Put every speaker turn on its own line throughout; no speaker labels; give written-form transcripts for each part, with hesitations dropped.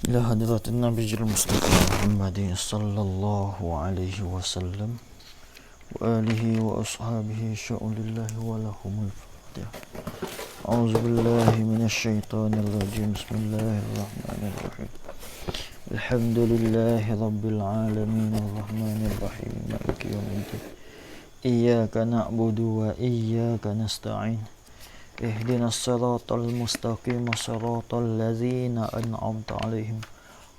إلى حضرة النبي المصطفى محمد صلى الله عليه وسلم وآله وأصحابه شؤون الله ولهم الفاتحة. أعوذ بالله من الشيطان الرجيم. بسم الله الرحمن الرحيم. الحمد لله رب العالمين الرحمن الرحيم مالك يوم الدين. إياك نعبد وإياك نستعين. اهدنا الصراط المستقيم صراط الذين أنعمت عليهم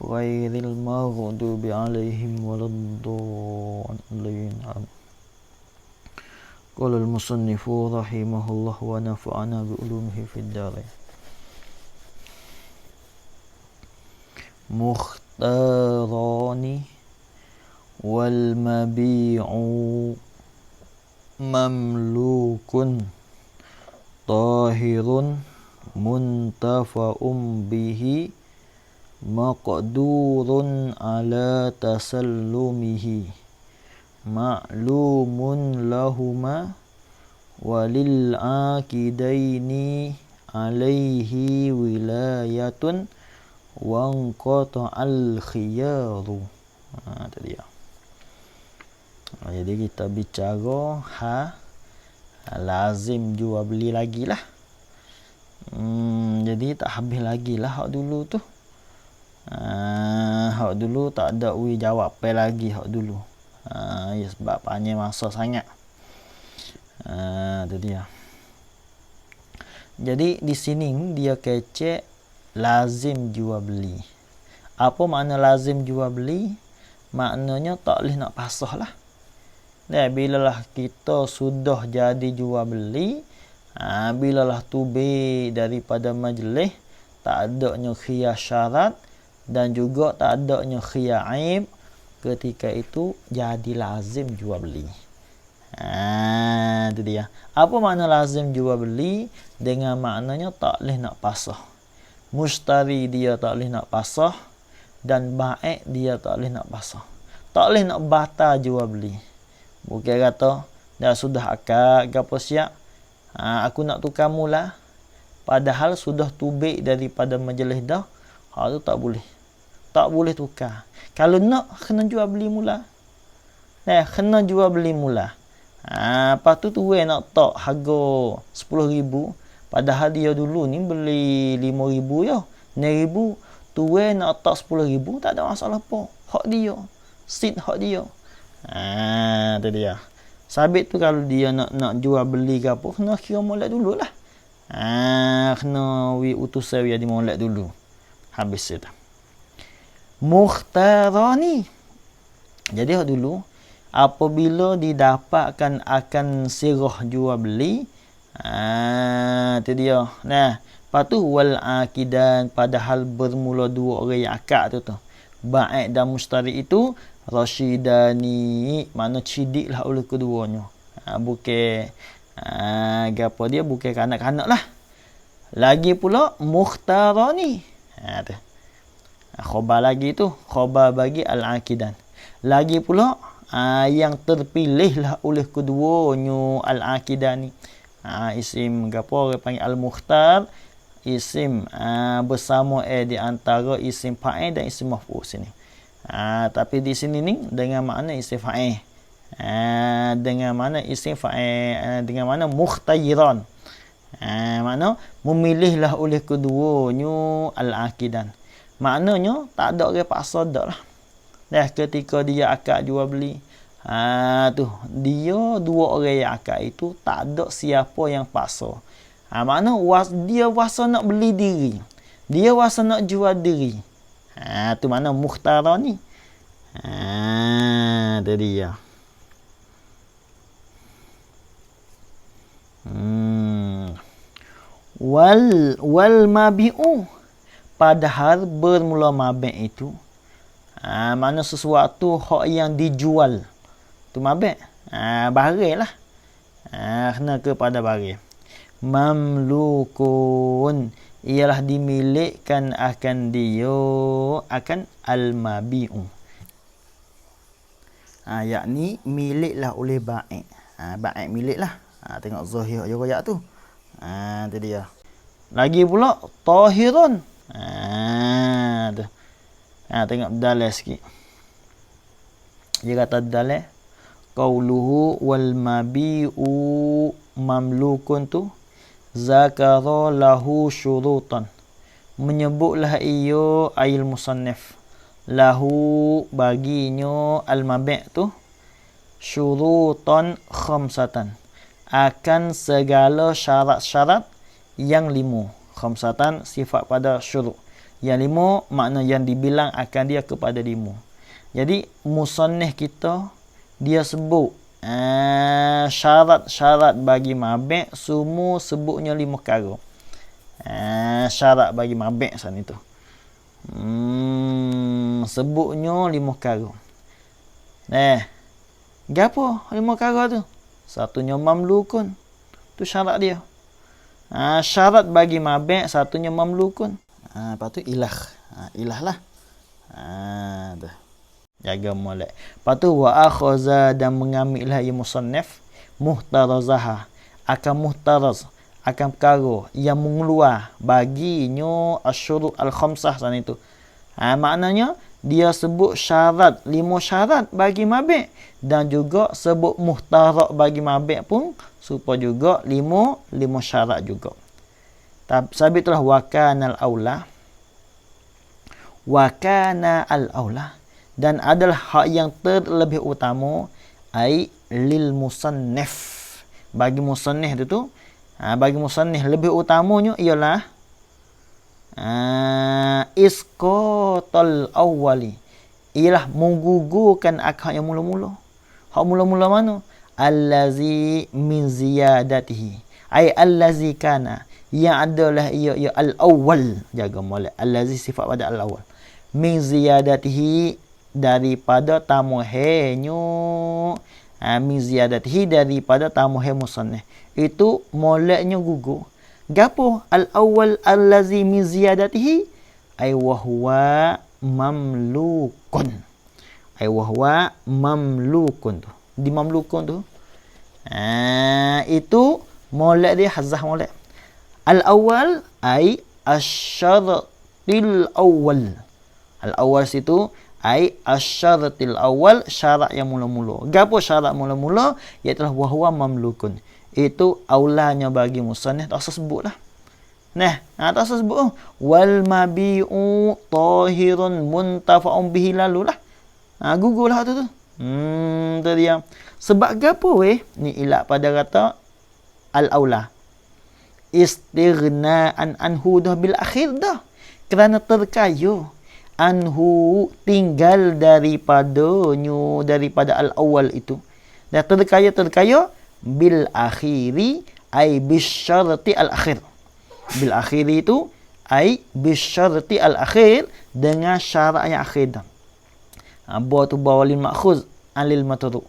غير المغضوب عليهم ولا الضالين. قال المصنف رحمه الله ونفعنا بعلومه في الدارين. مختاران والمبيع مملوك طاهر منتفع به مقدور على تسلمه معلوم لهما وللعاقدين عليه ولاية وانقطع الخيار. Tadi ya. Jadi kita bicara lazim jual beli lagi lah. Jadi tak habis lagi lah hak dulu tu. Hak dulu tak ada jawab lagi hak dulu. Ya sebab panjang masa sangat. Itu dia. Jadi di sini dia kecek lazim jual beli. Apa makna lazim jual beli? Maknanya tak boleh nak pasah lah. Bilalah kita sudah jadi jual beli, bilalah tubik daripada majlis, tak adanya khiyar syarat dan juga tak adanya khiyar aib, ketika itu jadi lazim jual beli. Itu dia. Apa makna lazim jual beli? Dengan maknanya tak boleh nak pasah. Mustari dia tak boleh nak pasah dan baik dia tak boleh nak pasah. Tak boleh nak batal jual beli. Bukan kata dah sudah akad gapo siap, aku nak tukar mula, padahal sudah tubik daripada majlis dah, hal tu tak boleh. Tak boleh tukar. Kalau nak kena jual beli mula. Kena jual beli mula. Lepas tu nak tak harga 10,000, padahal dia dulu ni beli 5,000 ya. 6,000 nak tak 10,000, tak ada masalah apa. Hak dia. Sit hak dia. Itu dia. Sabit tu kalau dia nak jual beli ke apa, kena kira molek dululah. Kena utusan dia di molek dulu. Habis itu. Mukhtarani. Jadi hak dulu apabila didapatkan akan sirah jual beli, itu dia. Lepas tu wal akidan, padahal bermula dua orang yang akad tu. Baik dan mustari itu rasyidani, makna cidik lah oleh keduanya. Bukan gapo dia, bukan kanak-kanak lah. Lagi pula mukhtarani. Tu. Khabar lagi tu, khabar bagi al-aqidan. Lagi pula yang terpilih lah oleh keduanya al-aqidani. Isim gapo orang panggil al-mukhtar, isim bersama di antara isim fa'il dan isim maf'ul sini. Tapi di sini ni dengan makna isim fa'il. Dengan makna isim fa'il, dengan makna mukhtayiran. Makna memilihlah oleh keduanya al-aqidan. Maknanya tak ada orang paksa dak lah. Ketika dia akad jual beli, tu dia dua orang yang akad itu tak ada siapa yang paksa. Makna dia wasa nak beli diri. Dia wasa nak jual diri. Tu mana mukhtara ni. Itu dia. Wal mabi'u, padahal bermula mabi' itu mana sesuatu hak yang dijual. Tu mabi'. Barang lah. Kena kepada barang. Mamlukun, ialah dimilikkan akan dia, akan al-mabi'u. Yakni miliklah oleh baik. Baik miliklah. Tengok zahir ayat tu. Itu dia. Lagi pula tahirun. Tengok dalil sikit. Dia kata dalil qauluhu wal mabi'u mamlukun tu zakara lahu syurutan. Menyebutlah iyo ayil musannif lahu baginya al-mabi' tu syurutan khamsatan, akan segala syarat-syarat yang 5. Khamsatan sifat pada syurut. Yang 5 makna yang dibilang akan dia kepada 5. Jadi musannif kita dia sebut syarat-syarat bagi mabi' semua sebutnya 5 perkara. Syarat bagi mabi' sana itu. Sebutnya 5 perkara. Gapo 5 perkara tu? Satunya mamlukun. Tu syarat dia. Syarat bagi mabi' satunya mamlukun. Lepas tu ilah. Ilah lah. Tu. Jaga molek. Lepas tu wa akhaza dan mengambillah ia musannif muhtarazaha. Akan muhtaraz. Akan perkara yang mengeluar baginya asyurut al-khamsah sana itu. Maknanya dia sebut syarat, 5 syarat bagi mabi' dan juga sebut muhtarak bagi mabi' pun supaya juga 5 syarat juga. Sabit itulah wakana al-aula dan adalah hak yang terlebih utama ai lil musannif. Bagi musannif itu bagi musannif lebih utamanya ialah isqatul awwali, ialah menggugurkan akad yang mula-mula. Hak mula-mula mana? Allazi min ziyadatihi, ai allazi kana, yang adalah ia al-awwal. Jaga molek. Allazi sifat pada al-awwal. Min ziyadatihi, daripada tamuhenyo. Min ziyadatihi, daripada tamuhe musannif. Itu moleknya gugur. Gapo al-awwal allazi min ziyadatihi? Ai wa huwa mamlukun. Ai wa huwa mamlukun tu. Di mamlukun tu. Itu molek dia hazah molek. Al-awwal ai asyaratil awwal. Al-awwal situ ai asyaratil awwal, syarat yang mula-mula. Gapo syarat mula-mula? Iaitu wa huwa mamlukun. Itu aulanya bagi musannif tak usah sebut lah. Tak usah sebut. Wal mabi'u tahirun muntafa'un bihi lalu lah. Gugurlah tu. Tu dia. Sebab gapo ni ilat pada kata al-aula. Istighna'an anhu dah bil akhir dah. Kerana terkaya anhu, tinggal daripada al-awwal itu. Dan terkaya bil akhiri ai bisyarti al-akhir. Bil akhiri itu ai bisyarti al-akhir, dengan syarat yang akhir dah. Buat tu bawalin makhuz alil matru.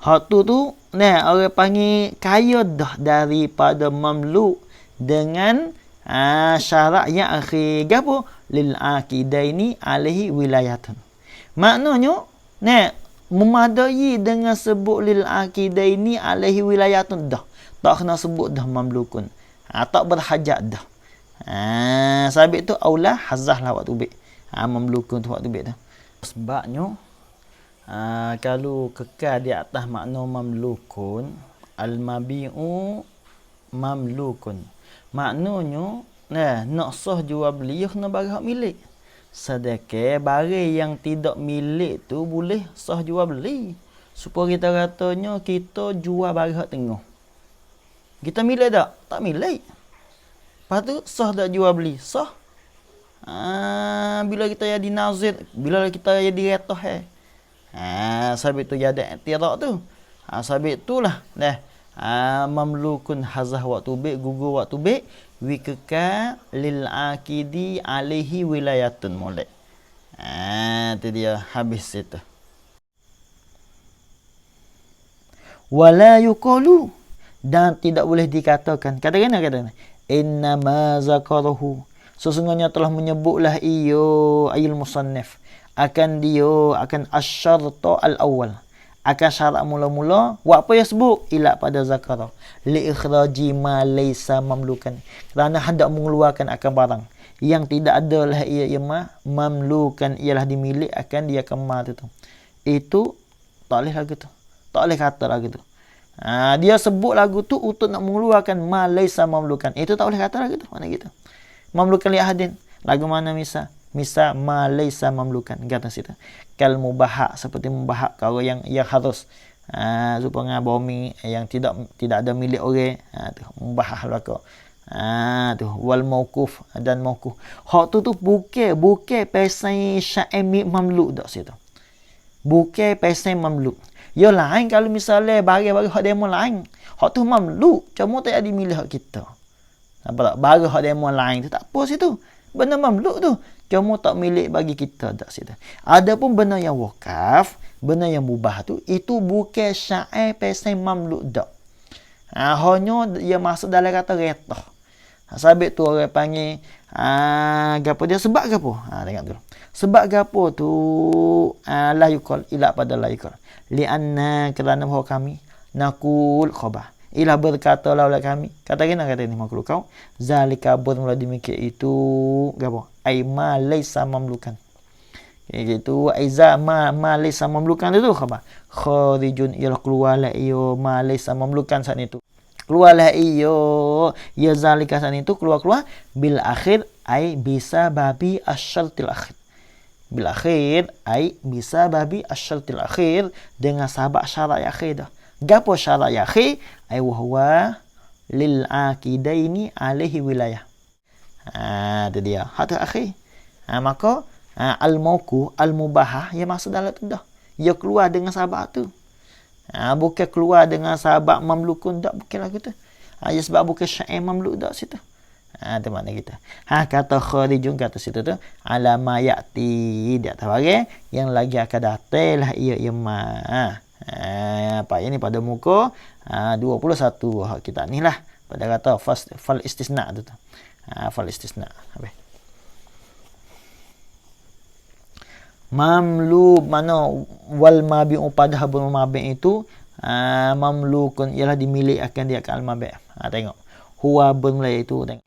Hak tu orang panggil kaya dah daripada mamluk dengan syarat yang akhir. Gapo? Lil aqidaini alaihi wilayatun. Maknanya memadai dengan sebut lil aqidaini alaihi wilayatun dah. Tak kena sebut dah mamlukun. Tak berhajat dah. Sabit tu aula hazah lah waktu bik. Mamlukun tu waktu bik dah. Sebabnya kalau kekal di atas makna mamlukun, al-mabi'u mamlukun. Maknanya nak sah jual beli kena barang hak milik. Sedekah barang yang tidak milik tu boleh sah jual beli. Supaya kita katanya kita jual barang hak tengah. Kita milik tak? Tak milik. Lepas tu sah tak jual beli? Sah. Bila kita jadi nazir, bila kita jadi retah sabit tu jadi i'tiraq tu. Sabit itulah mamlukun hazah waktu bik, gugur waktu bik, wikeka lil aqidi alaihi wilayatun molek. Itu dia habis itu. Wala yuqalu, dan tidak boleh dikatakan. Katakan inna ma zakarahu, sesungguhnya telah menyebutlah iyo ayil musannif akan asyarta al-awwal, akan syarat mula-mula. Apa yang sebut? Ilat pada zakara li ikhraji ma laysa mamlukan, kerana hendak mengeluarkan akan barang yang tidak adalah ia mamlukan ialah dimilik akan dia kemar tu. Itu tak boleh lagu tu. Tak boleh kata lagu tu. Dia sebut lagu tu untuk nak mengeluarkan ma laisa mamlukan. Itu tak boleh kata lagu tu. Mana gitu. Mamlukan li ahadin. Lagu mana misal? Misal ma laisa mamlukan. Kata situ. Kal mubahak, seperti mubahak kau yang harus supaya bumi yang tidak ada milik orang. Tu mubahak laku. Tu wal mauquf dan mauquf. Hak tu bukan pasal sya'imi mamluk dak situ. Bukan pasal mamluk. Ya lain kalau misalnya bagi hak demo lain. Hak tu mamluk, cuma tak ada milik hak kita. Nampak tak? Bagi hak demo lain tu tak apa situ. Benda mamluk tu, cuma tak milik bagi kita dak situ. Adapun benda yang wakaf, benda yang mubah tu, itu bukan syai pasal mamluk dak. Hanya dia masuk dalam kata retah. Sabit tu orang panggil gapo dia sebab gapo? Tengok dulu. Sebab gapo tu la yuqal ila pada la yuqal. Lianna kerana bahawa kami nakul khabar. Ilah berkata oleh kami. Kata ni makhluk kau. Zalika bermula demikian itu gapo? Ai ma laisa mamlukan. Iaitu aiza ma laisa mamlukan itu khabar. Kharijun ialah keluarlah iyo ma laisa mamlukan saat itu. Keluarlah iyo ya zalika saat itu keluar bil akhir ai bisa babi asyartil akhir. Bil akhir ai bisa babi asyartil akhir dengan sabab syarat akhir dah. Gapo syarat akhir ai wahwa lil aqidaini alaihi wilayah. Tu dia. Hak tu akhir. Maka al mauqu al mubahah ia masuk dalam tu dah. Ia keluar dengan sabab tu. Bukan keluar dengan sahabat mamlukun tak, bukan lagu tu. Ya sebab bukan syai' mamluk tak situ. Tu makna kita. Kata kharijun kata situ tu alama ya'ti dia tahu bagi yang lagi akan datang lah ia ma. Apa ini pada muka 21 kita ni lah pada kata fal istisna tu. Fal istisna. Habis. Mamluk mana wal mabi'u pada habul mabi' itu mamlukun ialah dimiliki akan dia ke al mabi'. Tengok. Huwa bermula itu tengok.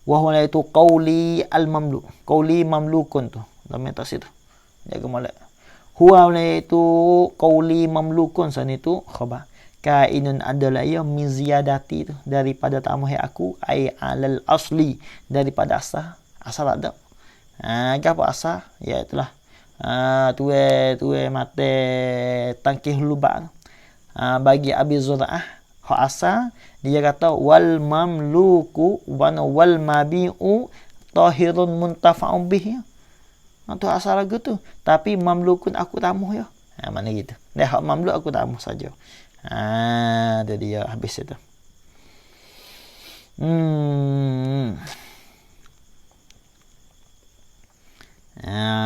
Wa huwa itu qauli al mamluk. Qauli mamlukun tu. Dalam atas itu. Jaga molek. Huwa itu qauli mamlukun san itu khabar. Kainun adalah ia min ziyadati tu daripada tambah aku ai alal asli daripada asal ada. Apa asal? Ya itulah tuwe mate tangkih lubak bagi Abi Zur'ah hak asal dia kata wal mamluku wal mabi'u tahirun muntafa'un bih. Tu asal lagu tu, tapi mamlukun aku tamuh ya. Mana gitu. Dah hak mamluk aku tamuh saja. Tu dia habis itu.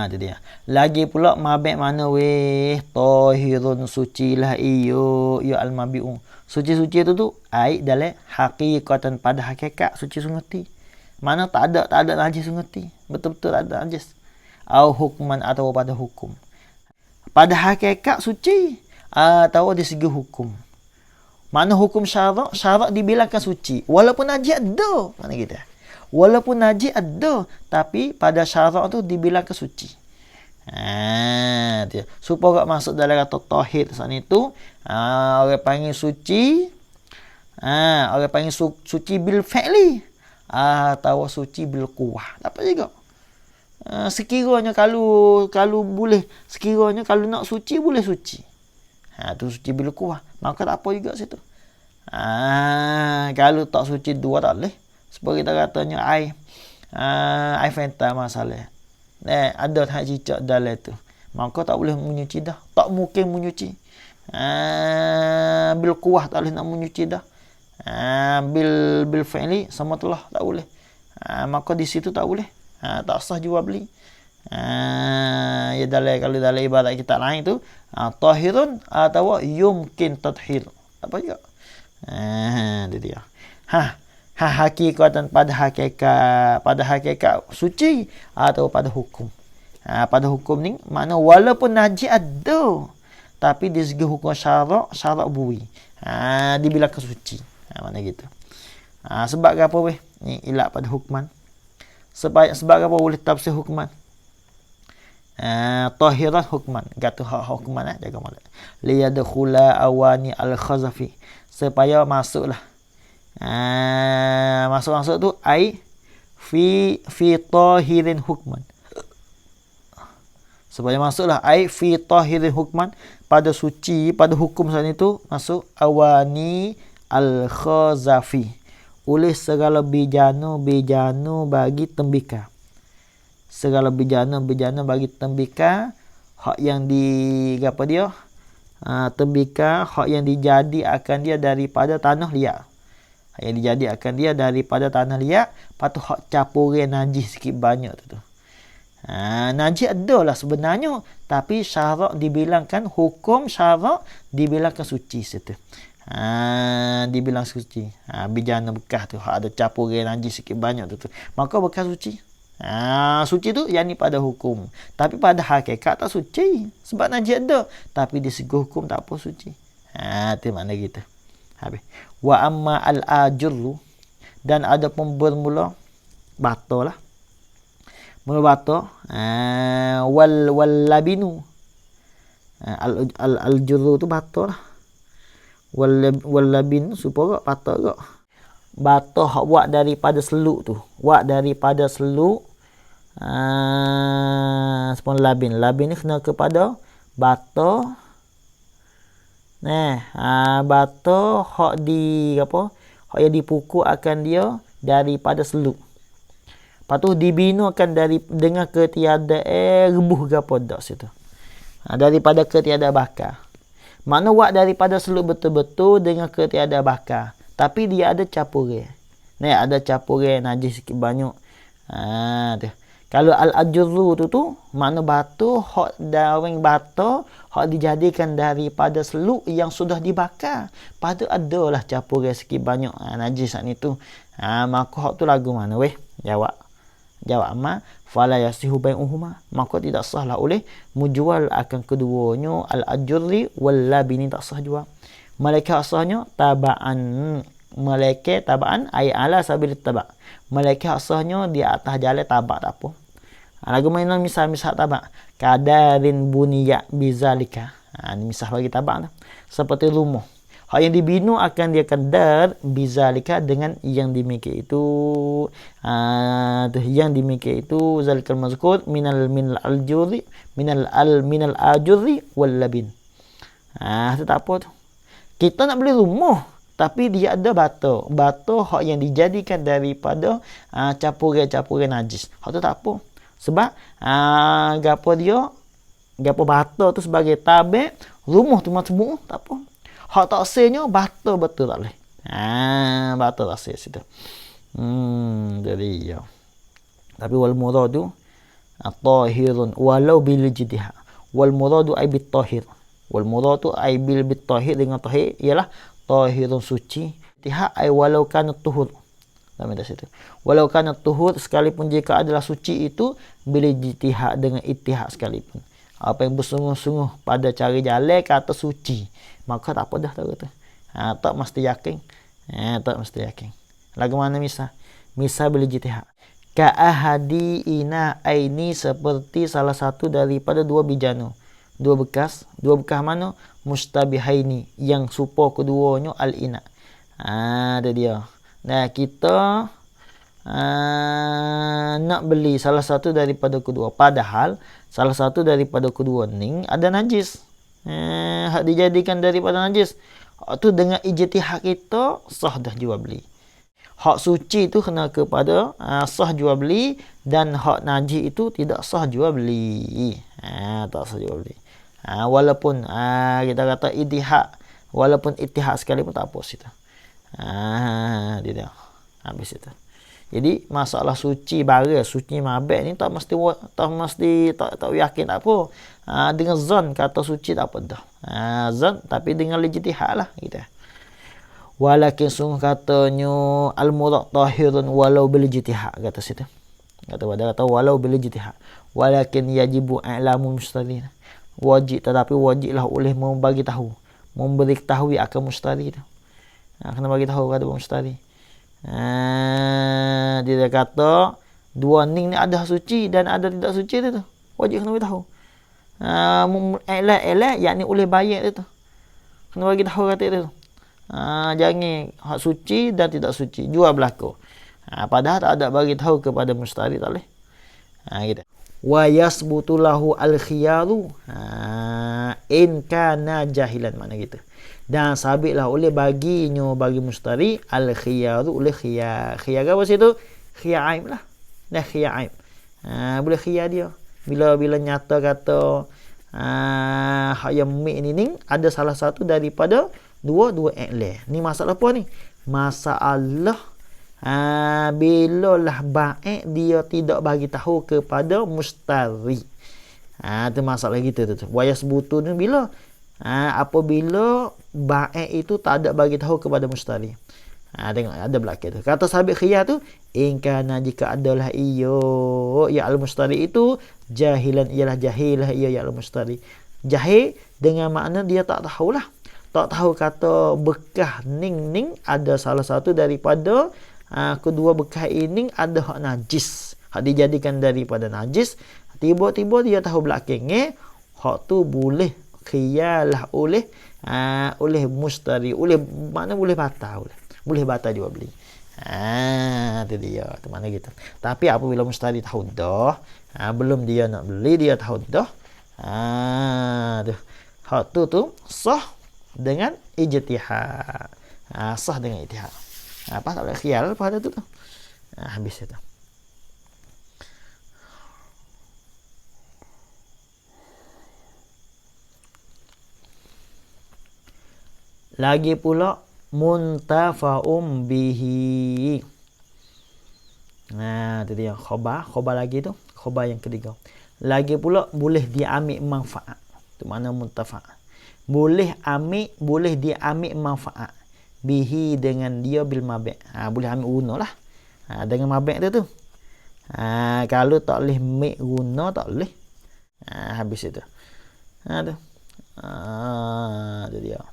Itu dia. Lagi pula mabek mana weh? Tahirun sucilah iyo al-mabi'u. Suci-suci tu ai dalam hakikatan pada hakikat suci sungguh. Mana tak ada najis sungguh. Betul-betul ada najis. Au hukman atau pada hukum. Pada hakikat suci atau di segi hukum. Mana hukum syarak dibilangkan suci walaupun najis ada. Mana kita? Walaupun najis ada, tapi pada syarak tu dibilangkan suci. Dia. Supaya masuk dalam kata tauhid saat itu, orang panggil suci, orang panggil suci bil fi'li atau suci bil quwwah. Apa juga? Sekiranya kalau boleh, sekiranya kalau nak suci boleh suci. Tu suci bil quwwah. Maka tak apa juga situ. Kalau tak suci dua tak boleh. Sebab kita katanya ai fanta masalah. Ada hak cicak dalam tu. Maka tak boleh menyuci dah. Tak mungkin menyuci. Bil quwwah tak boleh nak menyuci dah. Bil fi'li sama telah tak boleh. Maka di situ tak boleh. Tak sah jual beli. Ya kalau dalam ibadat kita lain tu tahirun atau yumkin tadhir. Apa juga? Itu dia. Hakikatan pada hakikat suci atau pada hukum. Pada hukum ni mana walaupun najis ada tapi di segi hukum syarak bui. Dibilangkan suci. Mana gitu. Sebab apa weh? Ni ilat pada hukman. Sebab apa boleh tafsir hukman? Tahiran hukman. Kata hak hukman jaga molek. Liyadkhula awani al-khazafi. Supaya masuklah. Masuk tu ai fi tahirin hukman. Supaya masuklah ai fi tahirin hukman, pada suci, pada hukum saat itu masuk awani al-khazafi. Oleh segala bejana bagi tembika. Segala bejana bagi tembika, hak yang apa dia? Tembika hak yang dijadi akan dia daripada tanah liat. Hak yang dijadi akan dia daripada tanah liat, patu hak campuran najis sikit banyak tu. Najis adalah sebenarnya, tapi syarak dibilangkan, hukum syarak dibilangkan suci situ. Dibilang suci. Bejana bekas tu hak ada campuran najis sikit banyak tu. Maka bekas suci. Suci tu yang ni pada hukum, tapi pada hakikat tak suci sebab najis ada, tapi di segi hukum tak apa suci. Tu makna kita. Habis. Wa amma al-ajru, dan ada pun bermula bata lah. Mula bata wal labinu. Al-jurru tu bata lah. Wal labin supaya bata gak. Bata hak buat daripada seluk tu. Buat daripada seluk. Sepon labin. Labin ni kena kepada bata. Bata hak hak yang dipukul akan dia daripada seluk. Lepas tu dibinakan dengan ketiadaan rebuh ke apa dak situ. Daripada ketiadaan bakar. Makna buat daripada seluk betul-betul dengan ketiadaan bakar. Tapi dia ada campuran. Ada campuran najis sikit banyak. Tu. Kalau al-ajru tu makna batu hak daweng batu hak dijadikan daripada seluk yang sudah dibakar. Pada adalah campuran sikit banyak najis ni tu. Maka hak tu lagu mana weh? Jawab ma fala yasihu bai'uhuma. Maka tidak sahlah oleh menjual akan keduanya al-ajri wal labini, tak sah jual. Malaikat asahnya tabaan. Malaikat tabaan ay ala sabil taba'. Malaikat asahnya di atas jalan tabak tak apa. Lagu mana misal tabak. Kadarin buniya bizalika. Ini misal bagi tabak lah. Seperti rumah. Hak yang dibina akan dia kadar bizalika dengan yang dimiliki itu. Yang dimiliki itu zalikal mazkur minal ajuri minal ajuri wal labin. Itu tak apa tu. Kita nak beli rumah, tapi dia ada batu. Batu hak yang dijadikan daripada campuran najis. Hak tu tak apa. Sebab gapo batu tu sebagai tabik, rumah tu macam tak apa. Hak tak sahnya batu betul tak boleh. Batu tak sah situ. Jadi ya. Tapi wal muradu tahirun walau bil ijtihad. Wal muradu ay bit tahir. Wal muradu ay bil bit tahir, dengan tahir ialah tahirun suci. Ijtihad ay walau kana tuhur. Dalam situ. Walau kana tuhur, sekalipun jika adalah suci itu bil ijtihad, dengan ijtihad sekalipun. Apa yang bersungguh-sungguh pada cari jalan kata suci, maka tak apa dah tahu tu. Tak mesti yakin. Tak mesti yakin. Lagu mana misal? Misal bil ijtihad. Ka ahadi ina aini, seperti salah satu daripada dua bijana. Dua bekas mana? Mustabihaini, yang supo keduanya al-ina. Ada dia. Nah, kita nak beli salah satu daripada kedua, padahal salah satu daripada kedua ni ada najis. Hak dijadikan daripada najis. Hak tu dengan ijtihad kita sah dah jual beli. Hak suci itu kena kepada sah jual beli, dan hak najis itu tidak sah jual beli. Tak sah jual beli. Walaupun kita kata ijtihad, walaupun ijtihad sekalipun tak apa situ. Dia habis itu. Jadi masalah suci bara, suci mabek ni tak mesti tak yakin tak apa. Dengan zon kata suci tak apa dah. Zon tapi dengan ijtihad lah kita. Walakin sungguh katanya al-murad tahirun walau bil ijtihad, kata situ. Kata walau bil ijtihad. Walakin yajibu i'lamu mustari. Wajib, tetapi wajiblah oleh membagi tahu, memberi ketahui akan mustari itu. Kena bagi tahu kepada mustari. Dia kata Dua ning ni ada suci dan ada tidak suci tu. Wajib kena tahu. Elak yakni oleh bayar tu. Kena bagi tahu kata tu. Jangan hak suci dan tidak suci. Jual berlaku. Padahal tak ada bagi tahu kepada mustari tak boleh. Gitu. Wa yasbutu lahu al-khiyaru in kana jahilan, makna gitu. Dan sabitlah oleh baginya bagi mustari al-khiyaru oleh khiyar. Khiyar apa situ? Khiyar aib lah. Dah khiyar aib. Boleh khiyar dia. Bila nyata kata hak yang mik ni ada salah satu daripada dua iklan. Ni masalah apa ni? Masalah bila lah baik dia tidak bagi tahu kepada mustari. Tu masalah kita tu. Wayas butu ni bila apabila baik itu tak ada bagi tahu kepada mustari. Tengok ada belakang tu. Kata sabit khiyar tu, ingkana jika adalah iyo ya al-mustari itu jahilan, ialah jahilah ia ya al-mustari. Jahil dengan makna dia tak tahulah. Tak tahu kata bekas ning ada salah satu daripada kedua bekas ini ada hak najis. Hak dijadikan daripada najis. Tiba-tiba dia tahu belakangnya hak tu boleh khiyarlah oleh mustari, oleh mana boleh batal, boleh batal jual beli. Tu dia, tu mana gitu. Tapi apabila mustari tahu dah, belum dia nak beli dia tahu dah, tu hak tu sah dengan ijtihad. Sah dengan ijtihad. Apa tak boleh khiyal pada tu. Habis itu. Lagi pula muntafa'um bihi. Itu dia khabar lagi tu, khabar yang ketiga. Lagi pula boleh diambil manfaat. Tu mana muntafa'. Boleh diambil manfaat bihi dengan dia bil mabi'. Boleh ambil guna lah. Dengan mabi' tu. Kalau tak boleh ambil guna tak boleh. Habis itu. Tu. Tu dia.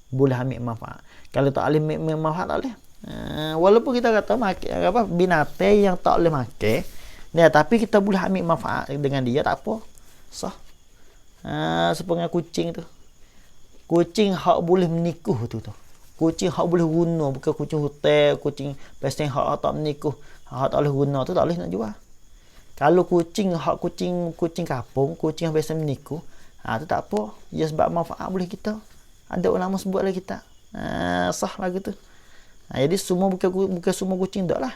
Boleh ambil manfaat. Kalau tak boleh ambil manfaat tak boleh. Walaupun kita kata binatang yang tak boleh makan, tapi kita boleh ambil manfaat dengan dia, tak apa. Sah. Seperti kucing tu. Kucing hak boleh menikuh tu. Kucing hak boleh guna, bukan kucing hotel, kucing pesen hak tak menikuh, hak tak boleh guna tu tak boleh nak jual. Kalau kucing kampung, kucing yang biasa menikuh, tu tak apa. Ya sebab manfaat boleh kita. Ada ulama sebut lagi kita. Sah lagi tu. Jadi semua bukan semua kucing dak lah.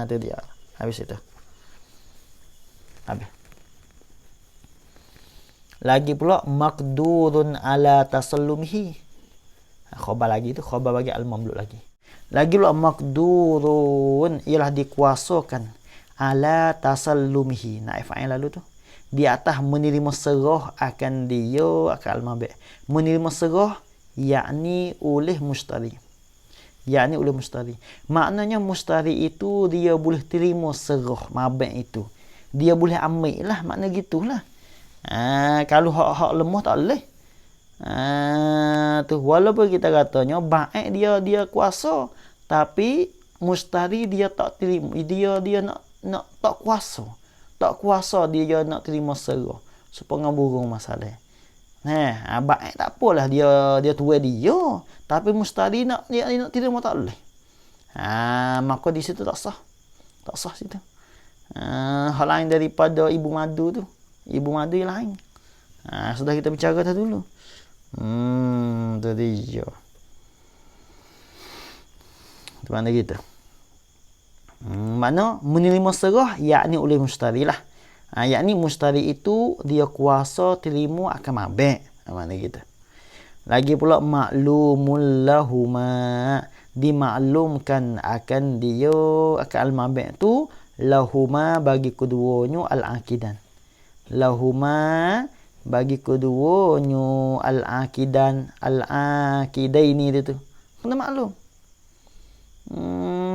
Tu dia. Habis itu. Habis. Lagi pula maqdurun ala tasallumihi. Khabar lagi tu, khabar bagi al-mamluk lagi. Lagi pula maqdurun ialah dikuasakan ala tasallumihi. Naif fa'il lalu tu. Di atas menerima serah akan dia akan al-mabi'. Menerima serah yakni oleh mustari. Maknanya mustari itu dia boleh terima serah mabi' itu. Dia boleh ambil lah, makna gitulah. Kalau hak lemah tak boleh. Tu walaupun kita katanya baik dia kuasa, tapi mustari dia tak terima, dia nak tak kuasa. Tak kuasa dia nak terima serah. Supaya burung masalah. Baik tak apalah dia tuai dia, tapi mustari nak terima tak boleh. Maka di situ tak sah. Tak sah situ. Hal lain daripada ibu madu tu. Ibu madu yang lain. Sudah kita bicara dah dulu. Tu dia. Tu mana kita? Mana menerima serah yakni oleh mustari lah. Yakni mustari itu dia kuasa terima akan mabi'. Mana kita? Lagi pula maklumul lahuma, dimaklumkan akan dia akan al-mabi' tu lahuma bagi keduanya al-aqidan. Lahuma bagi keduanya al-aqidan, al-aqidaini tu. Kena maklum.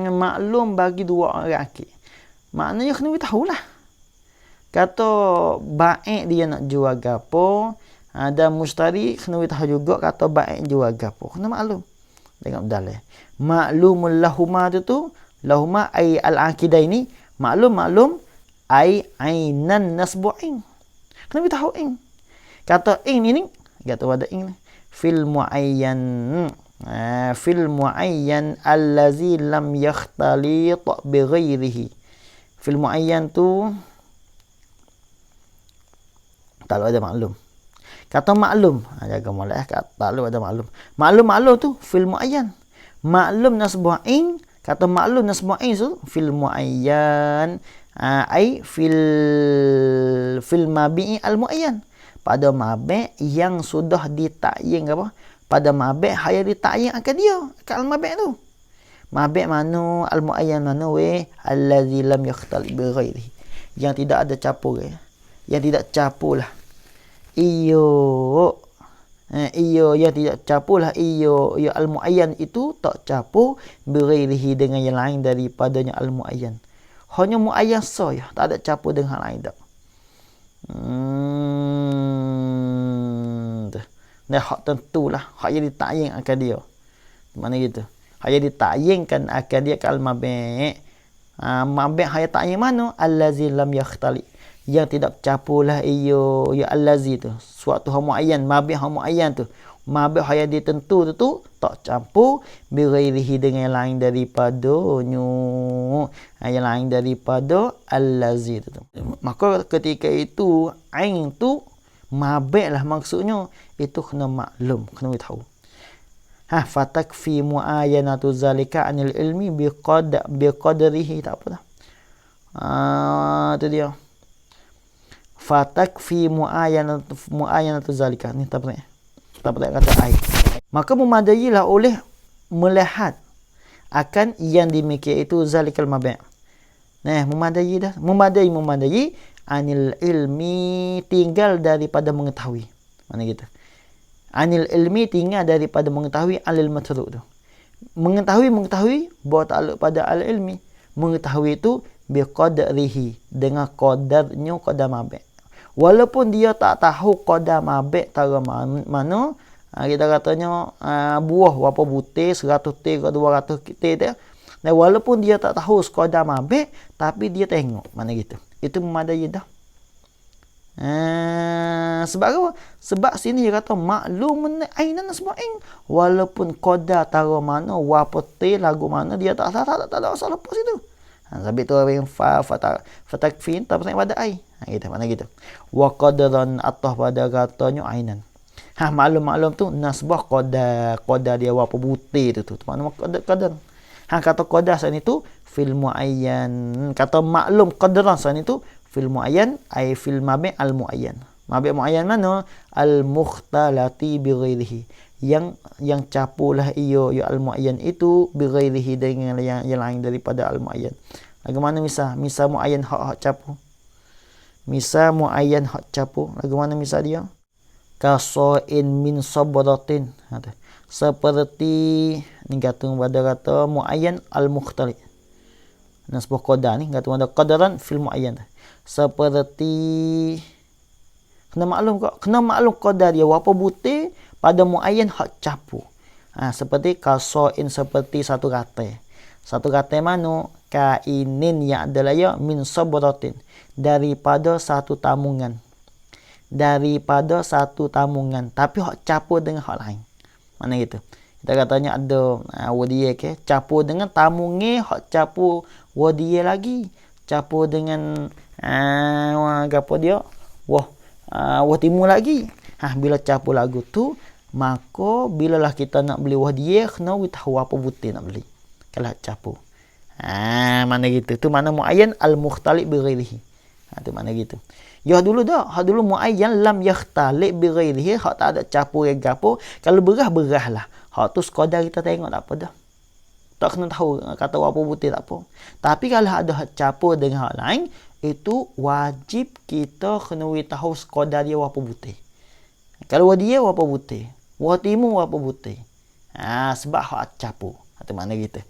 Maklum bagi dua orang akid. Maknanya kena tahu lah. Kata baik dia nak jual gapo, dan mustari kena tahu juga kata baik jual gapo. Kena maklum. Tengok dalam. Maklumul lahuma tu lahuma ay al-aqidah ini Maklum ai ainan nasbu ing. Kena tahu ing. Kata ing ni kata pada ing fil muayyan. Fil muayyan allazi lam yakhtalit bi ghairihi. Fil muayyan tu tak ada maklum. Kata maklum, jaga molek tak ada maklum. Maklum tu fil muayyan. Maklum nasbu ing, kata maklum nasbu ing tu fil muayyan. Ai fil mabi' al muayyan, pada mabi' yang sudah ditakyin apa, pada mabi' haya ditakyin akan dia akan al mabi' tu. Mabi' mana al muayyan mana allazi lam yakhtal bi ghairihi, yang tidak ada campur yang tidak campur lah iyo yang tidak campur lah iyo al muayyan itu tak campur bi ghairihi dengan yang lain daripadanya al muayyan. Hanya muayyan saja, tak ada campur dengan hal lain tak. Nah, hak tentulah, hak yang ditakyin akan dia. Mana gitu? Hak yang ditakyinkan akan dia kal mabi'. Mabi' hak takyin mana? Allazi lam yakhtali. Yang tidak campurlah iyo ya allazi tu. Suatu hak muayyan, mabi' hak muayyan tu. Mabi' hak yang ditentu tu tak campur bi ghairihi dengan yang lain daripadanya. Yang lain daripada allazi tu. Maka ketika itu ain tu mabi' lah maksudnya, itu kena maklum, kena tahu. Fatakfi muayyanatu zalika anil ilmi biqadrihi, tak apa dah. Itu dia. Fatakfi muayyanatu zalika. Ni tak apa. Tak apa kata ai. Maka memadailah oleh melihat akan yang demikian itu zalikal mabi'. Nah, memadai dah. Memadai anil ilmi, tinggal daripada mengetahui. Mana gitu? Anil ilmi, tinggal daripada mengetahui alil matruk tu. Mengetahui bahawa takluk pada al ilmi. Mengetahui itu biqadrihi, dengan qadarnya qadar mabi'. Walaupun dia tak tahu qadar mabi' tara mana, kita katanya buah berapa butir, 100 tir ke 200 tir dia. Dan walaupun dia tak tahu sekadar mabi', tapi dia tengok, mana gitu. Itu memadai dah. Sebab apa? Sebab sini dia kata maklum ainan nasba'in, walaupun qadar tara mana, berapa tir lagu mana, dia tak ada masalah apa situ. Sebab tu yang fatakfin tak pasal pada ai. Gitu, mana gitu. Wa qadaran atah pada katanya ainan. Maklum tu nasbah qadar dia berapa butir tu. Mana qadar. Kata qadar sana itu fil muayyan. Kata maklum qadaran sana itu fil muayyan ai fil mabi' al muayyan. Mabi' muayyan mana? Al mukhtalati bi ghairihi. Yang campurlah iyo al muayyan itu bi ghairihi dengan yang lain daripada al muayyan. Bagaimana misal muayyan hak campur. Misal muayyan hak campur. Bagaimana misal dia? Kasoin min sabratin. Seperti ni kata pada muayyan al mukhtali. Nasbah qadar ni kata pada qadaran fil muayyan. Seperti kena maklum qadar dia berapa butir pada muayyan hak campur. Seperti kasoin, seperti satu kata. Satu kata mana? Kainin yang adalah ya min sabratin, daripada satu tamungan. Daripada satu tamungan, tapi hak campur dengan hak lain. Mana gitu? Kita katanya ada wadiye ke campur dengan tamunge, hak campur wadiye lagi, campur dengan apa dia? Wah timur lagi. Bila campur lagu tu, maka bilalah kita nak beli wadiye, kena tahu apa butir nak beli. Kalau campur. Mana gitu. Tu mana muayyan al-mukhtali' bi ghairihi. Tu mana gitu. Ya dulu dah. Hak dulu muayyan lam yakhtali' bi ghairihi. Hak tak ada campur ke gapo. Kalau berah lah. Hak tu sekadar kita tengok tak apa dah. Tak kena tahu kata apa butir tak apa. Tapi kalau ada hak campur dengan hak lain, itu wajib kita kena tahu sekadar dia apa butir. Kalau dia apa butir. Wa timur apa butir. Sebab hak campur. Tu mana gitu.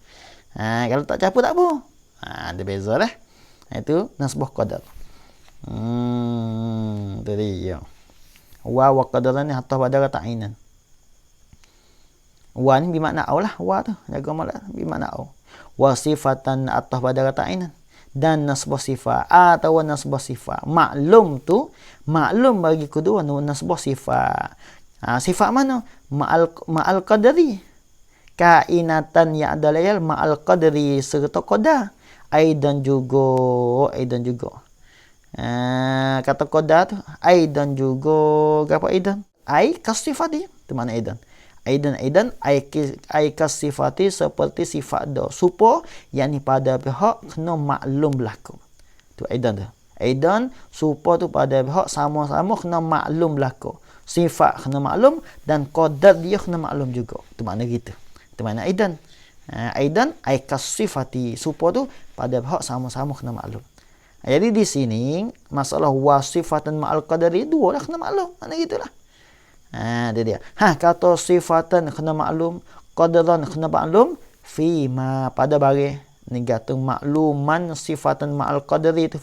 Kalau tak campur tak apa. Ada beza lah. Itu nasbah qadar. Itu dia. Wa qadaran ni hatta pada kata ainan. Wa ni bermakna au lah. Wa tu. Jaga malah bermakna au. Wa sifatan atas pada kata ainan. dan nasbah sifat atau nasbah sifat. Maklum tu maklum bagi kedua nasbah sifat. Sifat mana? Ma'al qadari. Kainatan yang ada layal ma'al qadri serta qadar. Aidan juga. Kata qadar tu aidan juga. Apa aidan? Ai kasifati. Itu mana aidan? Aidan ai kasifati seperti sifat dah. Supaya yang ni pada pihak kena maklum berlaku. Tu aidan tu. Aidan supaya tu pada pihak sama-sama kena maklum berlaku. Sifat kena maklum dan qadar dia kena maklum juga. Tu makna gitu. Itu makna aidan. Aidan ai kasifati supaya tu pada pihak sama-sama kena maklum. Jadi di sini masalah wasifatan ma'al qadari dua lah kena maklum. Makna gitulah. Dia dia. Kata sifatan kena maklum, qadaran kena maklum, fima pada barang ni gantung makluman sifatan ma'al qadari tu.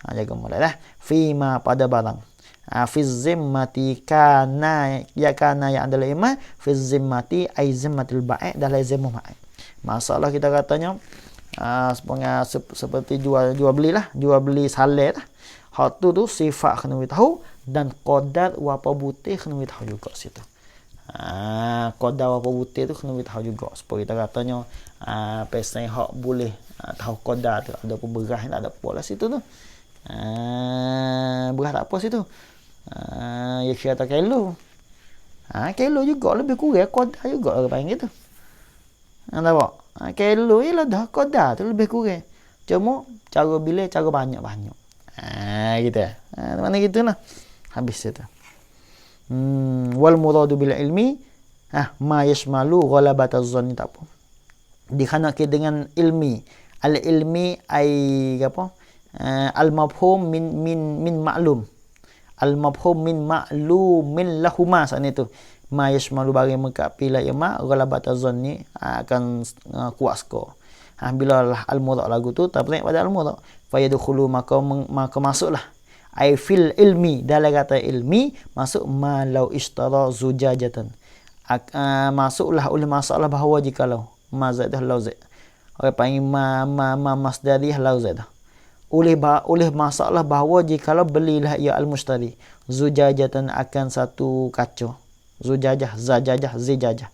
Jaga mulailah. Fima pada barang. Fi zimmati kana yang adalah imam fi zimmati ai zimmatul ba'i dalam zimmah ba'i. Masalah kita katanya seperti jual beli saleh lah. Hak tu sifat kena tahu dan qadar apa butir kena tahu juga situ. Qadar apa butir tu kena tahu juga. Supaya kita katanya pesan hak boleh tahu qadar tu ada apa beras tak ada apa lah situ tu. Beras tak apa situ. Ya kata kilo. Kilo juga lebih kurang qadar juga orang panggil tu. Nampak? Kilo ialah dah qadar tu lebih kurang. Cuma cara bila cara banyak-banyak. Gitu ya. Mana gitulah. Habis itu. Wal muradu bil ilmi ma yashmalu ghalabat az-zanni tak apa. Dikhanaki dengan ilmi. Al ilmi ai apa? Al mafhum min ma'lum. Al mafhum min ma'lumin lahuma sana itu. Ma yashmalu bagi mengkapi la yama ghalabat az-zanni akan kuat skor. Bila al murad lagu tu tabrik pada al murad fa yadkhulu maka masuklah ai fil ilmi dalam kata ilmi masuk malau ishtara zujajatan. Masuklah oleh masalah bahawa jikalau mazadah lauzat orang panggil masdari lauzat oleh masalah bahawa jikalau belilah ia al mushtari zujajatan akan satu kaca zujajah zijajah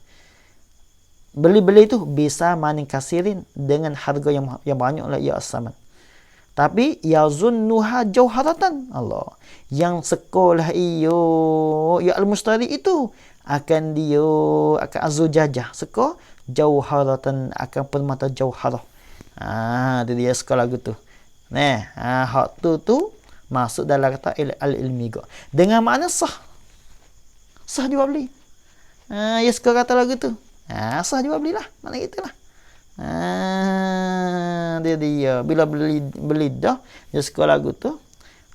beli itu bisa maning kasirin dengan harga yang banyaklah ia as-saman. Tapi yazunnuha jauharatan Allah yang sekolah iyo ya al-mustari itu akan azujajah seko jauharatan akan permata jauharah. Itu dia sekolah gitu. Hak tu masuk dalam kata al-ilmi go. Dengan makna sah juga beli. Ya sekolah kata lagu tu. Sah juga belilah. Mana gitulah. Dia bila beli dah dia sekolah lagu tu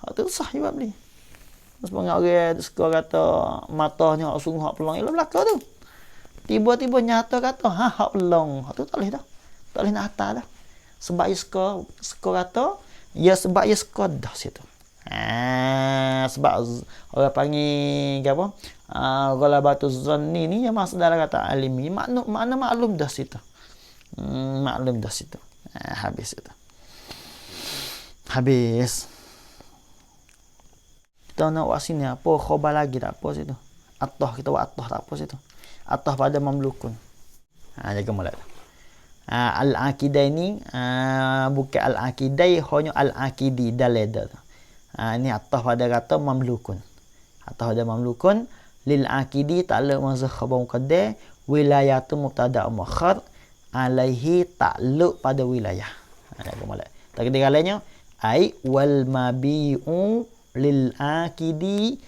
hak tu sah juga beli. Sebab orang sekolah kata matanya hak sungguh hak pelong ialah belakang tu. Tiba-tiba nyata kata hak pelong. Hak tu tak boleh dah. Tak boleh nak atas dah. Sebab ia sekolah kata sebab ia sekolah dah situ. Sebab orang panggil apa? Ghalabatuz zanni ni yang masuk dalam kata alimi makna maklum dah situ. Maklum dah situ. Habis itu. Habis. Kita nak buat sini apa khabar lagi tak apa situ. Atah kita buat atah tak apa situ. Atah pada mamlukun. Jaga mulai. Al-aqidah ini bukan al-aqidah hanya al-aqidi dalada. Ini atah pada kata mamlukun. Atah pada mamlukun lil aqidi ta'alluq mazhab khabar muqaddar wilayatun mubtada' muakhar alaihi ta'alluq pada wilayah. Takdir lainnya ai wal mabi'u lil aqidi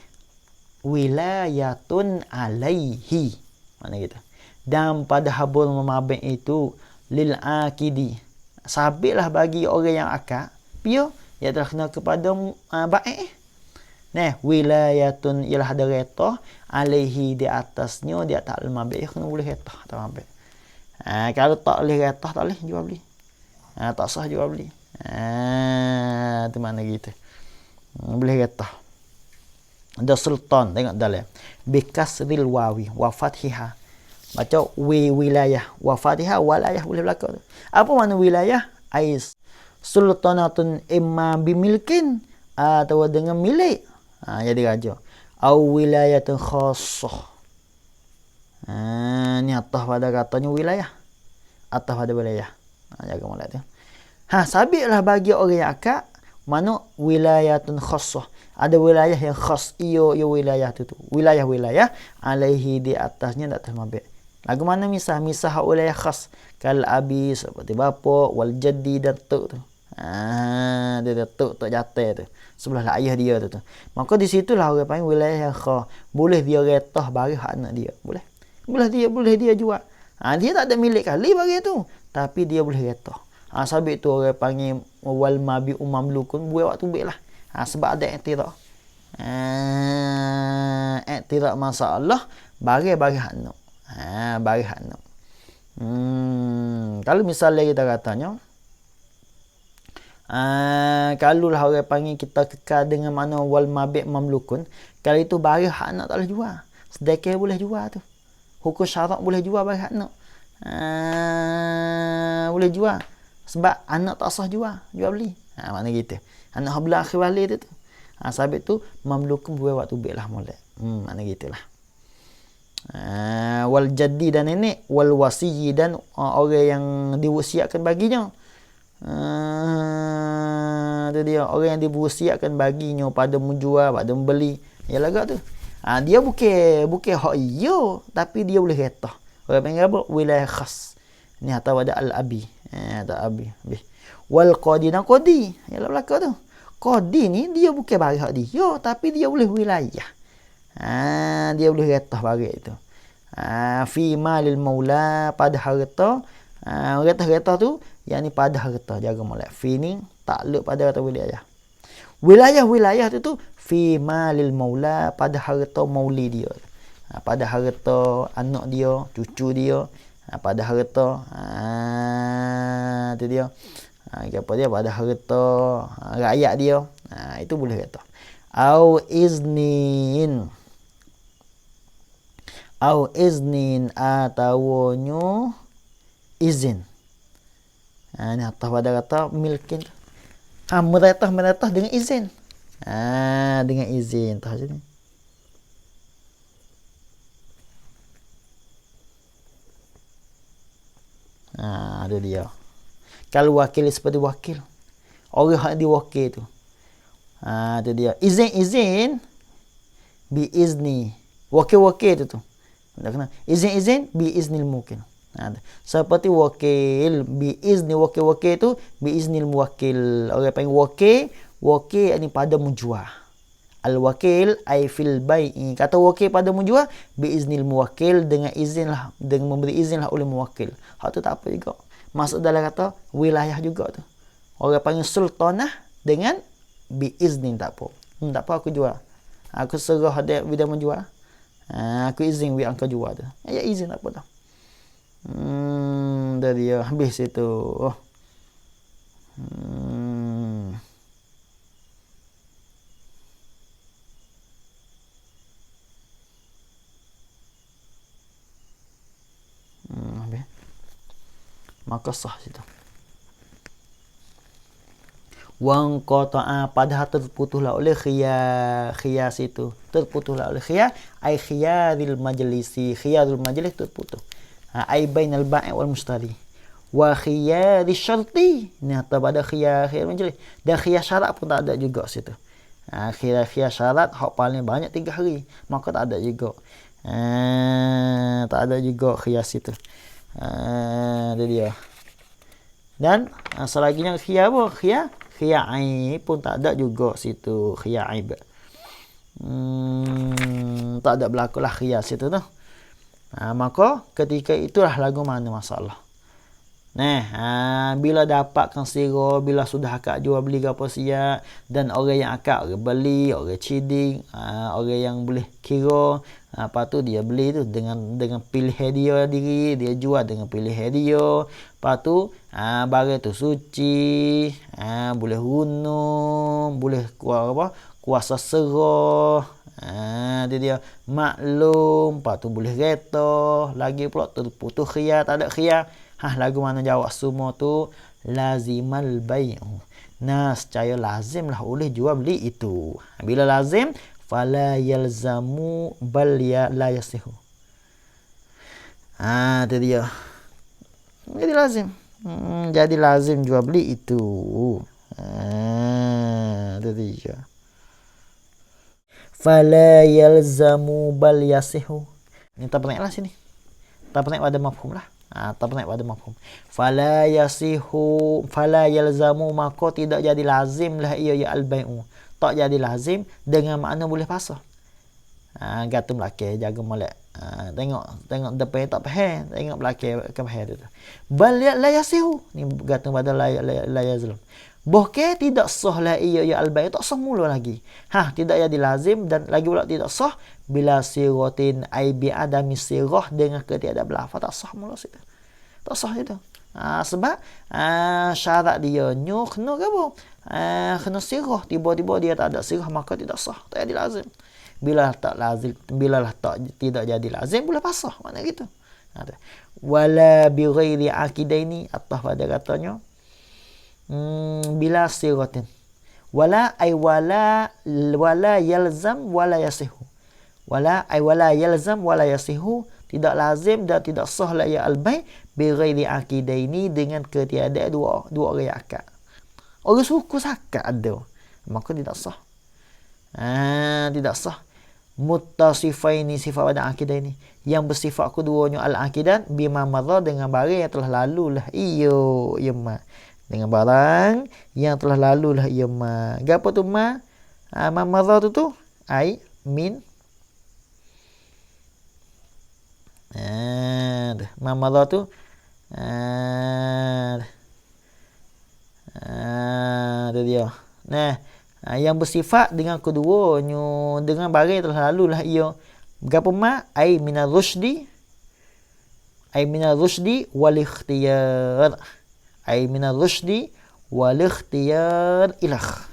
wilayatun alaihi. Mana gitu. Dan pada habul mabih itu lil aqidi sabitlah bagi orang yang akad pio ia telah kena kepada baik. Wilayatun ialah ada retah alaihi di atasnya di atas al-mabih kena boleh retah atau mabih. Kalau tak boleh retah tak boleh jual beli. Tak sah jual beli. Itu mana gitu. Boleh retah. Ada sultan tengok dalam bikasril wawi wa fathiha. Baca wilayah wa fathiha walayah boleh berlaku. Apa makna wilayah? Ais sultanatun imma bimilkin, atau dengan milik. Jadi raja. Au wilayatun khassah. Ni atas pada katanya wilayah. Atas pada wilayah. Jaga molek tu. Sabitlah bagi orang yang akak mana wilayatun khassah. Ada wilayah yang khas. Iyo wilayah tu. Wilayah-wilayah alaihi di atasnya tak atas mabit. Lagu mana misah wilayah khas. Kal abi seperti bapa, wal jaddi dan tok tu. Dia tok jatuh tu. Sebelah lah ayah dia tu. Maka di situlah orang panggil wilayah yang khas. Boleh dia retah bagi hak anak dia. Boleh dia jual. Dia tak ada milik kali bagi tu. Tapi dia boleh retah. Sabit tu orang panggil wal mabi mamlukun buat waktu baiklah. Sebab ada iktiraf. Iktiraf masalah bagi hak anak. Bagi hak anak. Kalau misalnya kita katanya kalau lah orang panggil kita kekal dengan mana wal mabik mamlukun, kalau itu bagi hak anak tak boleh jual. Sedekah boleh jual tu. Hukum syarak boleh jual bagi hak anak. Boleh jual. Sebab anak tak sah jual beli. Makna gitu. Anak habla akhir wali tu. Sabit tu mamlukun buat waktu baiklah molek. Makna gitulah. Wal jaddi dan nenek, wal wasiyyi dan orang yang diwasiatkan baginya. Itu dia, orang yang diwasiatkan baginya pada menjual, pada membeli. Ya lagak tu. Dia bukan hak iyo, tapi dia boleh retah. Orang panggil apa? Wilayah khas. Ni atau ada al-abi. Tak abi. Wal qadi dan qadi. Yalah belaka tu. Qadi ni dia bukan bagi hak dia, tapi dia boleh wilayah. Dia boleh retah bagi itu. Fi malil maula, pada harta. Retah tu yang ni pada harta, jaga molek. Fi ni takluk pada harta wilayah. Wilayah tu fi malil maula, pada harta mauli dia. Pada harta anak dia, cucu dia. Pada harta tu dia. Apa dia pada harta rakyat dia. Itu boleh kata. Au iznin atawonyo izin. Ni atas pada kata milkin. Meretah dengan izin. Dengan izin tah sini. Ada dia. Kalau wakil seperti wakil. Orang yang diwakil tu. Itu dia. Izin bi izni. Wakil tu. Tak kena. Izin bi iznil mukil. Seperti wakil bi izni wakil tu bi iznil muwakil. Orang panggil wakil ni pada menjual. Al-wakil ay fil bai'i. Kata wakil pada menjual bi iznil muwakil, dengan izinlah, dengan memberi izinlah oleh muwakil. Hak tu tak apa juga. Masuk dalam kata wilayah juga tu. Orang panggil sultanah dengan bi iznin tak apa. Tak apa aku jual. Aku serah dia bila menjual. Aku izin wi angka jual tu. Ya izin tak apa dah. Dari dia habis itu. Maka sah situ. Wang qata'a, padahal terputuslah oleh khiyar situ. Terputuslah oleh khiyar, ai khiyaril majlisi. Khiyarul majlis terputus. Ai bainal ba'i wal mustari. Wa khiyari syarti. Ni atau pada khiyar majlis. Dan khiyar syarat pun tak ada juga situ. Khiyar syarat hak paling banyak 3 hari. Maka tak ada juga. Tak ada juga khiyar situ. Itu dia. Dan selaginya khiyar apa? Khiyar aib pun tak ada juga situ. Khiyar aib. Tak ada berlakulah khiyar situ tu. Maka ketika itulah lagu mana masalah. Bila dapatkan sira, bila sudah akak jual beli ke apa siap, dan orang yang akak beli, orang ciding, orang yang boleh kira, lepas tu dia beli tu dengan pilihan dia diri, dia jual dengan pilihan dia. Lepas tu barang tu suci, boleh runung, boleh kuasa serah. Dia maklum, lepas tu boleh reta, lagi pula terputus khiyar, tak ada khiyar. Lagu mana jawab semua tu lazimal bai'u. Nah, secara lazimlah oleh jual beli itu. Bila lazim, fala yalzamu bal ya la yasihu. Itu dia. Jadi lazim. Jadi lazim jual beli itu. Itu dia. Fala yalzamu bal yasihu. Ini tak pernah lah sini. Tak pernah pada mafhum lah. Tak pernah pada mafhum. Fala yasihu, fala yalzamu, maka tidak jadi lazim lah ia ya al-bai'u. Tak jadi lazim dengan makna boleh pasah. Gatum belakang jaga molek. Tengok depan tak faham, tengok belakang ke faham tu. Bal la yasihu. Ni gatum pada la yazlam. Bahkan tidak sah lah ia ya al-bai', tak sah mula lagi. Tidak jadi lazim dan lagi pula tidak sah bila siratin ai bi adami sirah dengan ketiada lafaz, tak sah mula situ. Tak sah itu. Sebab syarat dia kena ke apa? Kena sirah, tiba-tiba dia tak ada sirah maka tidak sah, tak jadi lazim. Bila tak lazim, tidak jadi lazim boleh pasah, makna gitu. Wala bi ghairi aqidaini, atau pada katanya bila siratin. Wala ay wala yalzam wala yasihu. Wala ay wala yalzam wala yasihu, tidak lazim dan tidak sah la ya al-bai' bi ghairi aqidaini, dengan ketiada dua orang akad. Orang suku sakat ada, maka tidak sah. Tidak sah. Muttasifaini, sifat pada akidah ini yang bersifat keduanya al-akidan bima madha, dengan barang yang telah lalu lah dengan barang yang telah lalu lah gapo tu ma madha tu ai min ma madha tu tu dia. Yang bersifat dengan keduanya dengan barang yang telah lalu lah gapo ma ai minal rusydi wal ikhtiyar. Ai minal rusydi wal ikhtiyar ilah.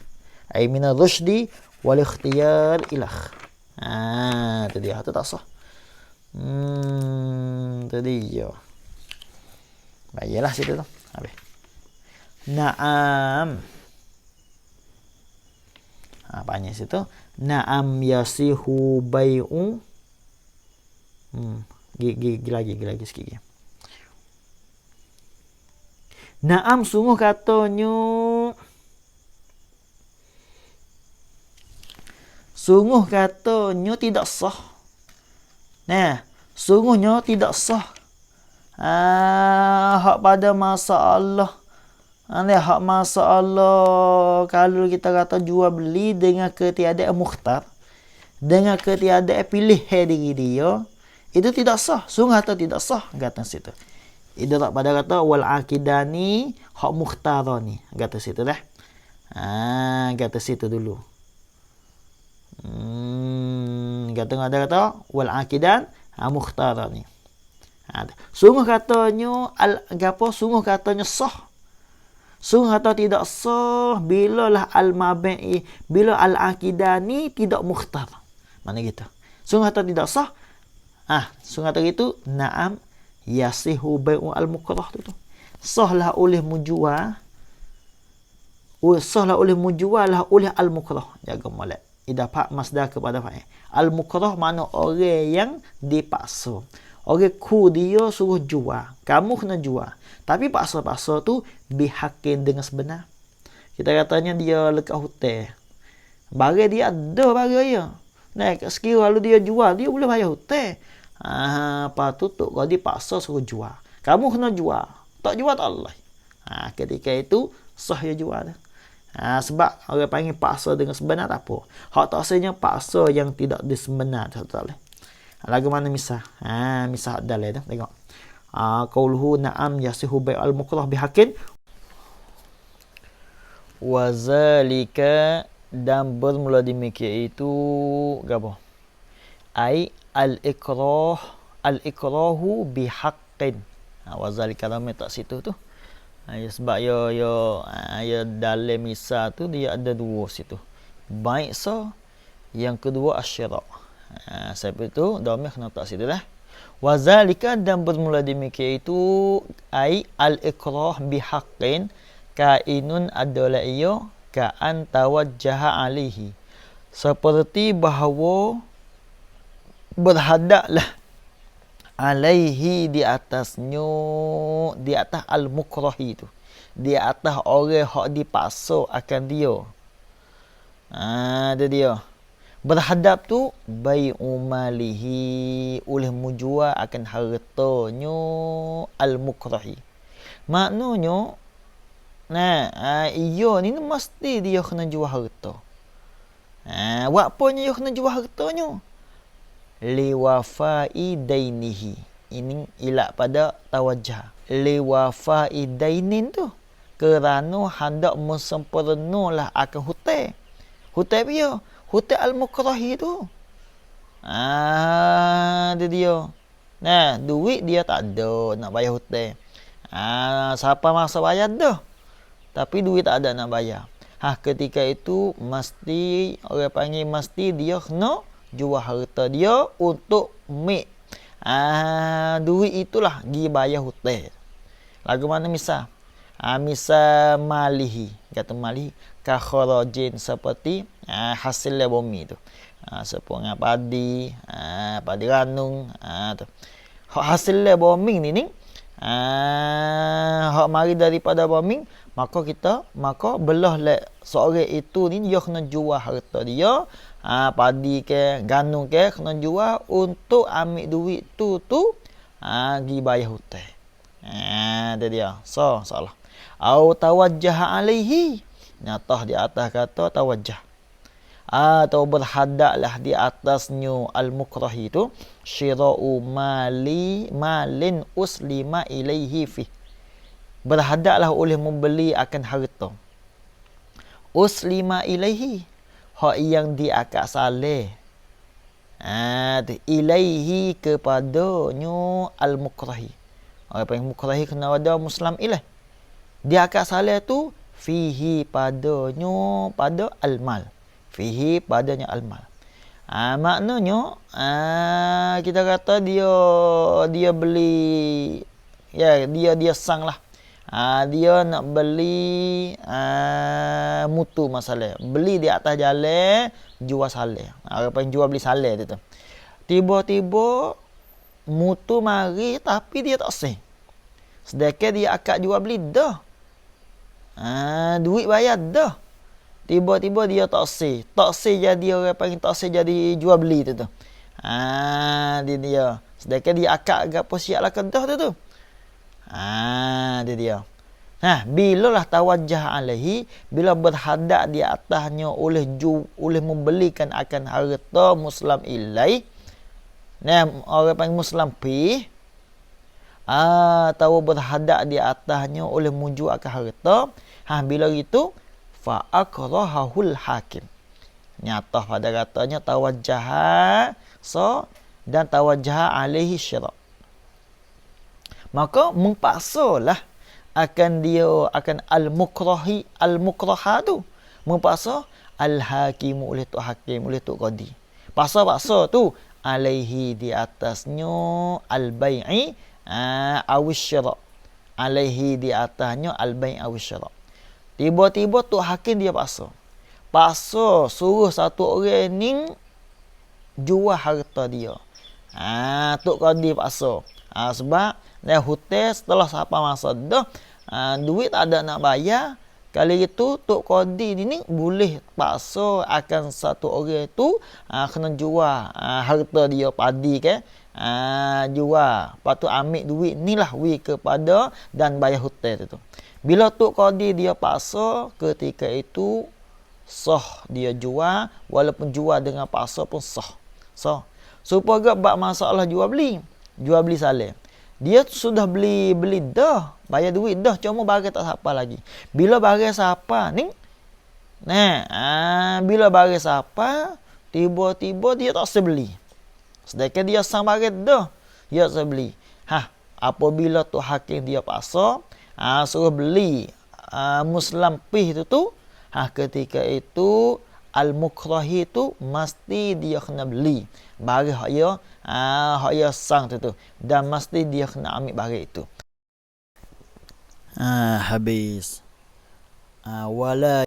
Ai minal rusydi wal ikhtiyar ilah. Tu dia, tu tak sah. Tu dia. Baiklah situ tu. Habis. Naam. Banyak situ. Naam yasihu bai'u. Lagi sikit. Naam, sungguh katanya tidak sah. Sungguhnya tidak sah. Hak pada masalah. Hak masalah kalau kita kata jual beli dengan ketiadaan mukhtar, dengan ketiadaan pilih diri dia, itu tidak sah. Sungguh atau tidak sah kata situ. Itu tak pada kata wal akidani hak mukhtarani, kata situ dah. Kata situ dulu. Kata wal akidan mukhtarani. Sungguh katanya sungguh katanya sah. Sungguh kata tidak sah bila lah al-mabi'i, bila al-akidani tidak mukhtar. Mana gitu. Sungguh kata tidak sah. Sungguh kata gitu, na'am yasihu bai'u al-mukrah tu. Sahlah oleh menjual. Sahlah oleh menjual lah oleh al-mukrah. Jaga molek. Idapat masdar kepada fa'il. Al-mukrah makna orang yang dipaksa. Orang ku dia suruh jual. Kamu kena jual. Tapi paksa-paksa tu bihakin dengan sebenar. Kita katanya dia lekat hutang. Barang dia ada barang dia. Sekiranya kalau dia jual, dia boleh bayar hutang. Apa tu kau dipaksa suruh jual. Kamu kena jual. Tak jual tak Allah. Ketika itu sah dia jual. Sebab orang panggil paksa dengan sebenar tak apa. Hak tak sebenarnya paksa yang tidak disebenar tak boleh. Lagu mana misah? Misah dalil dah. Tengok. Qauluhu na'am yasihu bai'al mukrah bihaqqin wa zalika, dan bermula demikian itu gapo? Ai al-ikrahu bihaqqin. Wa zalika dalam tak situ tu. Sebab ya dalam misal tu dia ada dua situ. Baik yang kedua asyira'. Sebab itu domir kena tak situ dah. Wazalika dan bermula demikian itu ai al-ikrah bihaqqin kainun adalah ia ka'an tawajjaha alaihi. Seperti bahawa berhadaplah alaihi di atasnya, di atas al-mukrahi itu, di atas orang hak dipaksa akan dia. Ada dia. Berhadap tu bai'u malihi, oleh menjual akan hartanya al-mukrahi. Maknanya ia ni mesti dia kena jual harta. Buat apanya dia kena jual hartanya? Liwafai dainihi. Ini ilat pada tawajjah. Liwafai dainin tu kerana hendak mensempurnalah akan hutang. Hutang dia, hutang al-mukrahi tu. Dia. Duit dia tak ada nak bayar hutang. Siapa masa bayar dah. Tapi duit tak ada nak bayar. Ketika itu mesti orang panggil mesti dia kena jual harta dia untuk duit itulah pergi bayar hutang. Lagu mana misal? Misal malihi. Kata malihi ka kharajin seperti hasil bumi tu. Seperti padi, padi ranung tu. Hasil bumi ni hak mari daripada bumi, maka belah seorang itu ni dia kena jual harta dia, padi ke ganung ke kena jual untuk ambil duit tu pergi bayar hutang. Dia salah. Au tawajjah alaihi, nyatah di atas kata tawajjah, atau berhadaplah di atasnya al-mukrahi itu syira'u malin uslima ilaihi fi. Berhadaplah oleh membeli akan harta. Uslima ilaihi, hak yang diakad saleh. Ilaihi kepadanya al-mukrahi. Orang panggil mukrahi kena ada muslim ilaih. Diakad saleh tu fihi padanya, pada al-mal. Fihi padanya al-mal. Maknanya kita kata dia beli, dia sang lah. Dia nak beli mutu masalah. Beli di atas jalan, jual saleh. Orang panggil jual beli saleh tu. Tiba-tiba mutu mari tapi dia tak sah. Sedangkan dia akad jual beli dah. Duit bayar dah. Tiba-tiba dia tak sah. Tak sah jadi orang panggil tak sah jadi jual beli tu. Dia. Sedangkan dia akad agak siap lah kedah tu. Dia. Bila lah tawajjah alaihi, bila berhadap di atasnya oleh membelikan akan harta muslim ilai. Orang panggil muslim pi. Tahu berhadap di atasnya oleh menjual akan harta. Bila itu fa akrahahul hakim. Nyata pada katanya tawajjah dan tawajjah alaihi syira'. Maka mempaksalah akan al-mukraha tu. Mempaksa al-hakim oleh tu hakim, oleh tu qadi. Paksa tu alaihi di atasnya al-bai'i awis syira'. Alaihi di atasnya al-bai' awis syira'. Tiba-tiba tu hakim dia paksa suruh satu orang ni jual harta dia. Tok qadi paksa. Sebab dia hutang setelah siapa masa dah duit tak ada nak bayar. Kali itu tok qadi ni boleh paksa akan satu orang tu kena jual harta dia padi ke. Jual. Lepas tu ambil duit ni lah kepada dan bayar hutang tu. Bila tok qadi dia paksa, ketika itu sah dia jual, walaupun jual dengan paksa pun sah. Supaya bab masalah jual beli saleh. Dia sudah beli dah, bayar duit dah, cuma barang tak siapa lagi. Bila barang siapa ni, bila barang siapa, tiba-tiba dia tak sebeli. Sedangkan dia sang barang dah, dia sebeli. Apabila tu hakim dia paksa, suruh beli muslim pih tu, ketika itu al-mukrahi tu mesti dia kena beli barang hak ya sang tu dan mesti dia kena ambil barang itu. Habis. Wala